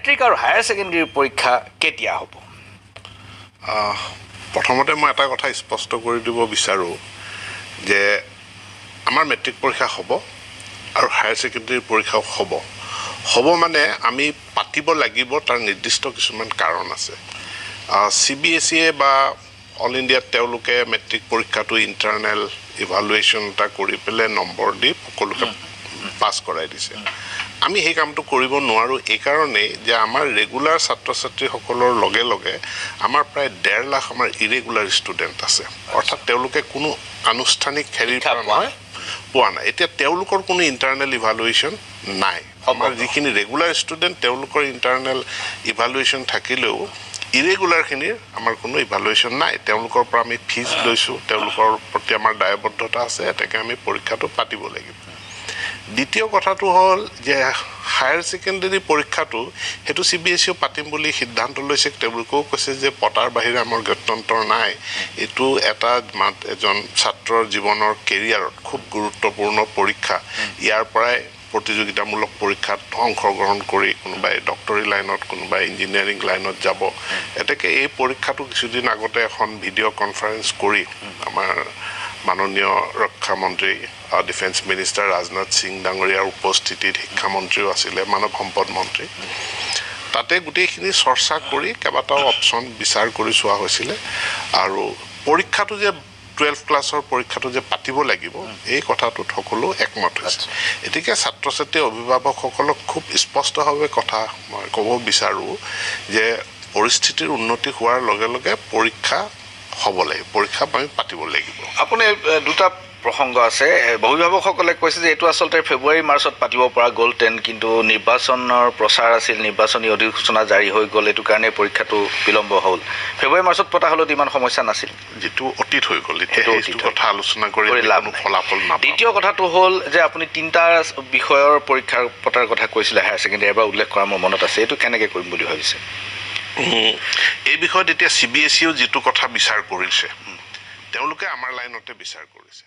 Matric আৰু higher secondary পৰীক্ষা কেতিয়া হ'ব? প্ৰথমতে মই এটা কথা স্পষ্ট কৰি দিব বিচাৰোঁ যে আমাৰ মেট্ৰিক পৰীক্ষা হ'ব আৰু হায়াৰ ছেকেণ্ডেৰী পৰীক্ষাও হ'ব মানে আমি পাতিব লাগিব, তাৰ নিৰ্দিষ্ট কিছুমান কাৰণ আছে। CBSE বা অল ইণ্ডিয়াত তেওঁলোকে মেট্ৰিক পৰীক্ষাটো ইণ্টাৰনেল ইভালুৱেশ্যন এটা কৰি পেলাই নম্বৰ দি সকলোকে পাছ কৰাই দিছে। আমি সেই কামটো কৰিব নোৱাৰোঁ এইকাৰণেই যে আমাৰ ৰেগুলাৰ ছাত্ৰ ছাত্ৰীসকলৰ লগে লগে আমাৰ প্ৰায় 1.5 লাখ আমাৰ ইৰেগুলাৰ ষ্টুডেণ্ট আছে, অৰ্থাৎ তেওঁলোকে কোনো আনুষ্ঠানিক হেৰিৰ পৰা পোৱা নাই। এতিয়া তেওঁলোকৰ কোনো ইণ্টাৰনেল ইভালুৱেশ্যন নাই। আমাৰ যিখিনি ৰেগুলাৰ ষ্টুডেণ্ট তেওঁলোকৰ ইণ্টাৰনেল ইভালুৱেশ্যন থাকিলেও ইৰেগুলাৰখিনিৰ আমাৰ কোনো ইভালুৱেশ্যন নাই। তেওঁলোকৰ পৰা আমি ফিজ লৈছোঁ, তেওঁলোকৰ প্ৰতি আমাৰ দায়বদ্ধতা আছে, এতেকে আমি পৰীক্ষাটো পাতিব লাগিব। দ্বিতীয় কথাটো হ'ল যে হায়াৰ ছেকেণ্ডেৰী পৰীক্ষাটো সেইটো CBSEও পাতিম বুলি সিদ্ধান্ত লৈছে। তেওঁলোকেও কৈছে যে পতাৰ বাহিৰে আমাৰ গত্যন্তৰ নাই। এইটো এজন ছাত্ৰৰ জীৱনৰ কেৰিয়াৰত খুব গুৰুত্বপূৰ্ণ পৰীক্ষা। ইয়াৰ পৰাই প্ৰতিযোগিতামূলক পৰীক্ষাত অংশগ্ৰহণ কৰি কোনোবাই ডক্টৰী লাইনত, কোনোবাই ইঞ্জিনিয়াৰিং লাইনত যাব। এতেকে এই পৰীক্ষাটো কিছুদিন আগতে এখন ভিডিঅ' কনফাৰেঞ্চ কৰি আমাৰ মাননীয় ৰক্ষামন্ত্ৰী ডিফেন্স মিনিষ্টাৰ ৰাজনাথ সিং ডাঙৰীয়াৰ উপস্থিতিত শিক্ষামন্ত্ৰীও আছিলে, মানৱ সম্পদ মন্ত্ৰী, তাতে গোটেইখিনি চৰ্চা কৰি কেইবাটাও অপশ্যন বিচাৰ কৰি চোৱা হৈছিলে। আৰু পৰীক্ষাটো যে 12 ক্লাছৰ পৰীক্ষাটো যে পাতিব লাগিব এই কথাটোত সকলো একমত হৈছে। এতেকে ছাত্ৰ ছাত্ৰী অভিভাৱকসকলক খুব স্পষ্টভাৱে কথা মই ক'ব বিচাৰোঁ যে পৰিস্থিতিৰ উন্নতি হোৱাৰ লগে লগে পৰীক্ষা হ'ব লাগিব, পৰীক্ষা আমি পাতিব লাগিব। আপুনি দুটা প্ৰসংগ আছে। অভিভাৱকসকলে কৈছে যে এইটো আচলতে ফেব্ৰুৱাৰী মাৰ্চত পাতিব পৰা গ'লহেঁতেন, কিন্তু নিৰ্বাচনৰ প্ৰচাৰ আছিল, নিৰ্বাচনী অধিসূচনা জাৰি হৈ গ'ল, এইটো কাৰণে পৰীক্ষাটো বিলম্ব হ'ল। ফেব্ৰুৱাৰী মাৰ্চত পতা হ'লেও ইমান সমস্যা নাছিল, যিটো অতীত হৈ গ'ল। এতিয়া এইটো কথা আলোচনা কৰি লাভ ফলাফল নাপাওঁ। দ্বিতীয় কথাটো হ'ল যে আপুনি 3টা বিষয়ৰ পৰীক্ষা পতাৰ কথা কৈছিলে হায়াৰ ছেকেণ্ডেৰী, এবাৰ উল্লেখ কৰা মোৰ মনত আছে। এইটো কেনেকৈ কৰিম বুলি ভাবিছে? এই বিষয়ত এতিয়া CBSEও যিটো কথা বিচাৰ কৰিছে, তেওঁলোকে আমাৰ লাইনতে বিচাৰ কৰিছে।